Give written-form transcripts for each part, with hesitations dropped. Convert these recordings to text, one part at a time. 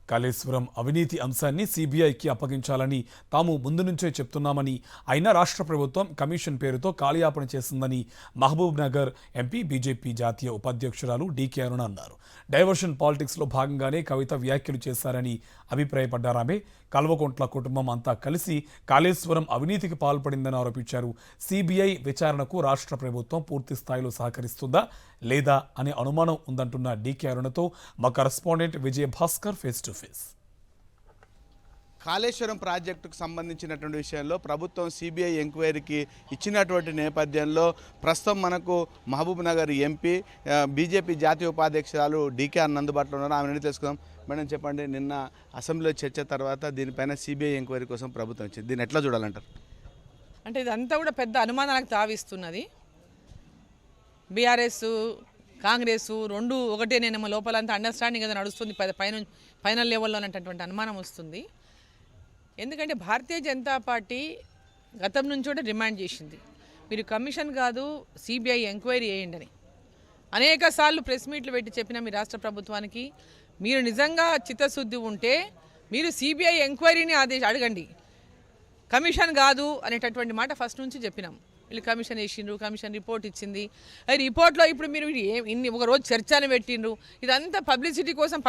కాళేశ్వరం అవినీతి అంశాన్ని సీబీఐకి అప్పగించాలని తాము ముందు నుంచే చెప్తున్నామని, అయినా రాష్ట్ర ప్రభుత్వం కమిషన్ పేరుతో కాలయాపన చేసిందని మహబూబ్ నగర్ ఎంపీ బీజేపీ జాతీయ ఉపాధ్యక్షురాలు డీకే అరుణ అన్నారు. డైవర్షన్ పాలిటిక్స్లో భాగంగానే కవిత వ్యాఖ్యలు చేశారని అభిప్రాయపడ్డారామె. కల్వకుంట్ల కుటుంబం అంతా కలిసి కాళేశ్వరం అవినీతికి పాల్పడిందని ఆరోపించారు. సీబీఐ విచారణకు రాష్ట్ర ప్రభుత్వం పూర్తి స్థాయిలో సహకరిస్తుందా లేదా అనే అనుమానం ఉందంటున్న డీకే అరుణతో మా correspondent Vijaya Bhaskar face to face. Kaleshwaram ప్రాజెక్టుకు సంబంధించినటువంటి విషయంలో ప్రభుత్వం సిబిఐ ఎంక్వైరీకి ఇచ్చినటువంటి నేపథ్యంలో ప్రస్తుతం మనకు మహబూబ్ నగర్ ఎంపీ బీజేపీ జాతీయ ఉపాధ్యక్షురాలు డీకే అరుణ అందుబాటులో ఉన్నారు. ఆమె తెలుసుకుందాం. మేడం చెప్పండి, నిన్న అసెంబ్లీలో చర్చ తర్వాత దీనిపైన సిబిఐ ఎంక్వైరీ కోసం ప్రభుత్వం వచ్చింది, దీన్ని ఎట్లా చూడాలంటారు? అంటే ఇదంతా కూడా పెద్ద అనుమానాలకు తావిస్తున్నది. బీఆర్ఎస్ కాంగ్రెస్ రెండు ఒకటే, నేను లోపలంతా అండర్స్టాండింగ్ ఏదో నడుస్తుంది ఫైనల్ లెవెల్లో అనేటటువంటి అనుమానం వస్తుంది. ఎందుకంటే భారతీయ జనతా పార్టీ గతం నుంచి కూడా డిమాండ్ చేసింది, మీరు కమిషన్ కాదు సిబిఐ ఎంక్వైరీ చేయండి అని. అనేక సార్లు ప్రెస్ మీట్లు పెట్టి చెప్పిన మీ రాష్ట్ర ప్రభుత్వానికి, మీరు నిజంగా చిత్తశుద్ధి ఉంటే మీరు సిబిఐ ఎంక్వైరీని అడగండి, కమిషన్ కాదు అనేటటువంటి మాట ఫస్ట్ నుంచి చెప్పినాం. వీళ్ళు కమిషన్ వేసిండ్రు, కమిషన్ రిపోర్ట్ ఇచ్చింది. అది రిపోర్ట్లో ఇప్పుడు మీరు ఇన్ని ఒక రోజు చర్చని పెట్టిండ్రు, ఇదంతా పబ్లిసిటీ కోసం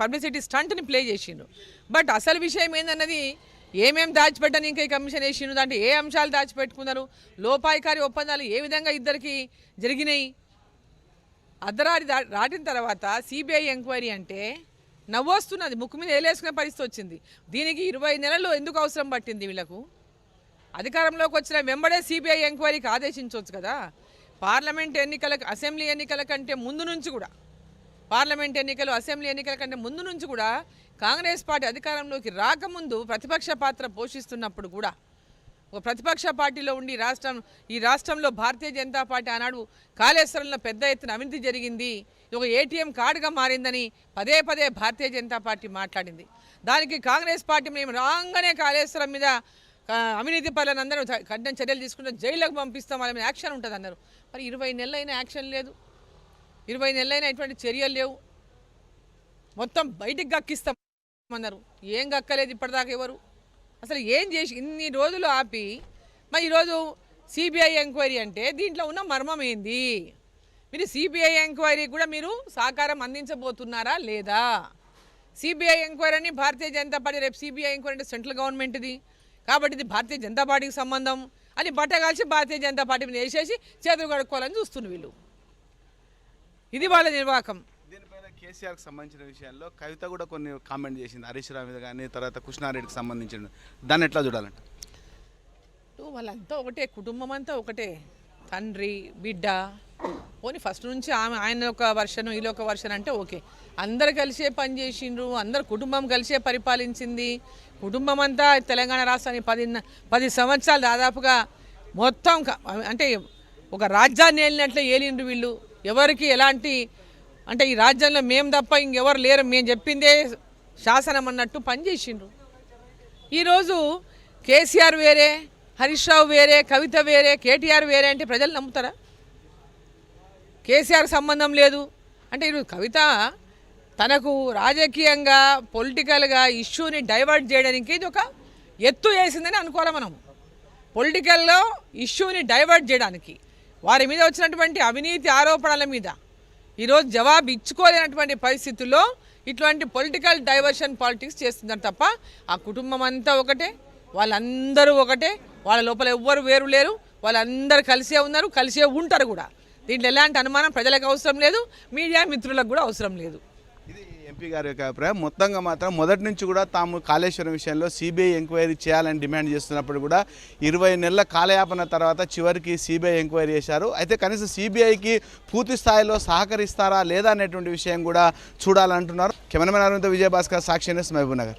పబ్లిసిటీ స్టంట్ని ప్లే చేసిండ్రు. బట్ అసలు విషయం ఏందన్నది ఏమేమి దాచిపెట్టని ఇంకా ఈ కమిషన్ వేసిండ్రు, దాంట్లో ఏ అంశాలు దాచిపెట్టుకున్నారు, లోపాయికారి ఒప్పందాలు ఏ విధంగా ఇద్దరికి జరిగినాయి. అర్ధరాత్రి దాటిన తర్వాత సిబిఐ ఎంక్వైరీ అంటే నవ్వొస్తున్నది, ముక్కు మీద ఏలేసుకునే పరిస్థితి వచ్చింది. దీనికి 20 నెలలు ఎందుకు అవసరం పట్టింది? వీళ్ళకు అధికారంలోకి వచ్చిన వెంబడే సిబిఐ ఎంక్వైరీకి ఆదేశించవచ్చు కదా. పార్లమెంట్ ఎన్నికలకు అసెంబ్లీ ఎన్నికల కంటే ముందు నుంచి కూడా, పార్లమెంట్ ఎన్నికలు అసెంబ్లీ ఎన్నికల కంటే ముందు నుంచి కూడా కాంగ్రెస్ పార్టీ అధికారంలోకి రాకముందు ప్రతిపక్ష పాత్ర పోషిస్తున్నప్పుడు కూడా, ఒక ప్రతిపక్ష పార్టీలో ఉండి ఈ రాష్ట్రంలో భారతీయ జనతా పార్టీ ఆనాడు కాళేశ్వరంలో పెద్ద ఎత్తున అవినీతి జరిగింది, ఇది ఒక ఏటీఎం కార్డుగా మారిందని పదే పదే భారతీయ జనతా పార్టీ మాట్లాడింది. దానికి కాంగ్రెస్ పార్టీ మేము రాగానే కాళేశ్వరం మీద అవినీతి పనులను అందరూ కఠిన చర్యలు తీసుకుంటాం, జైలుకు పంపిస్తాం, వాళ్ళ మీద యాక్షన్ ఉంటుంది అన్నారు. మరి 20 నెలలైనా యాక్షన్ లేదు, 20 నెలలైనా ఎటువంటి చర్యలు లేవు. మొత్తం బయటికి గక్కిస్తామన్నారు, ఏం గక్కలేదు ఇప్పటిదాకా ఎవరు. అసలు ఏం చేసి ఇన్ని రోజులు ఆపి మరి ఈరోజు సిబిఐ ఎంక్వైరీ అంటే దీంట్లో ఉన్న మర్మం ఏంది? మీరు సిబిఐ ఎంక్వైరీ కూడా మీరు సహకారం అందించబోతున్నారా లేదా? సిబిఐ ఎంక్వైరీ అని భారతీయ జనతా పార్టీ, రేపు సిబిఐ ఎంక్వైరీ అంటే సెంట్రల్ గవర్నమెంట్ది కాబట్టి ఇది భారతీయ జనతా పార్టీకి సంబంధం అని బట్టగాల్చి భారతీయ జనతా పార్టీ మీద వేసేసి చేతులు కడుక్కోవాలని చూస్తున్నారు వీళ్ళు. ఇది వాళ్ళ నిర్వాహకం. దీనిపైన కేసీఆర్కి సంబంధించిన విషయాల్లో కవిత కూడా కొన్ని కామెంట్ చేసింది, హరీష్ రావు మీద కానీ, తర్వాత కృష్ణారెడ్డికి సంబంధించిన దాన్ని ఎట్లా చూడాలంట? వాళ్ళంతా ఒకటే, కుటుంబం అంతా ఒకటే, తండ్రి బిడ్డ. పోనీ ఫస్ట్ నుంచి ఆయన ఒక వర్షన్ వీళ్ళు ఒక వర్షన్ అంటే ఓకే, అందరు కలిసే పనిచేసిండ్రు, అందరు కుటుంబం కలిసే పరిపాలించింది. కుటుంబం అంతా తెలంగాణ రాష్ట్రాన్ని 10 సంవత్సరాలు దాదాపుగా మొత్తం అంటే ఒక రాజ్యాన్ని ఏలినట్లే ఏలిండ్రు వీళ్ళు. ఎవరికి ఎలాంటి అంటే ఈ రాజ్యంలో మేము తప్ప ఇంకెవరు లేరు, మేము చెప్పిందే శాసనం అన్నట్టు పనిచేసిండ్రు. ఈరోజు కేసీఆర్ వేరే, హరీష్ రావు వేరే, కవిత వేరే, కేటీఆర్ వేరే అంటే ప్రజలు నమ్ముతారా? కేసీఆర్ సంబంధం లేదు అంటే ఈరోజు కవిత తనకు రాజకీయంగా పొలిటికల్గా ఇష్యూని డైవర్ట్ చేయడానికి ఇది ఒక ఎత్తు వేసిందని అనుకోవాలి మనం. పొలిటికల్లో ఇష్యూని డైవర్ట్ చేయడానికి వారి మీద వచ్చినటువంటి అవినీతి ఆరోపణల మీద ఈరోజు జవాబు ఇచ్చుకోలేనటువంటి పరిస్థితుల్లో ఇటువంటి పొలిటికల్ డైవర్షన్ పాలిటిక్స్ చేస్తున్నారు తప్ప ఆ కుటుంబం అంతా ఒకటే, వాళ్ళందరూ ఒకటే, వాళ్ళ లోపల ఎవ్వరు వేరు లేరు, వాళ్ళందరూ కలిసే ఉన్నారు, కలిసే ఉంటారు కూడా. దీంట్లో ఎలాంటి అనుమానం ప్రజలకు అవసరం లేదు, మీడియా మిత్రులకు కూడా అవసరం లేదు. ఇది ఎంపీ గారి యొక్క అభిప్రాయం. మొత్తంగా మాత్రం మొదటి నుంచి కూడా తాము కాళేశ్వరం విషయంలో సిబిఐ ఎంక్వైరీ చేయాలని డిమాండ్ చేస్తున్నప్పుడు కూడా 20 నెలల కాలయాపన తర్వాత చివరికి సిబిఐ ఎంక్వైరీ చేశారు. అయితే కనీసం సిబిఐకి పూర్తి స్థాయిలో సహకరిస్తారా లేదా అనేటువంటి విషయం కూడా చూడాలంటున్నారు. కెమెరామెన్ అరవింద్, విజయభాస్కర్, సాక్షి న్యూస్, మహబూబ్ నగర్.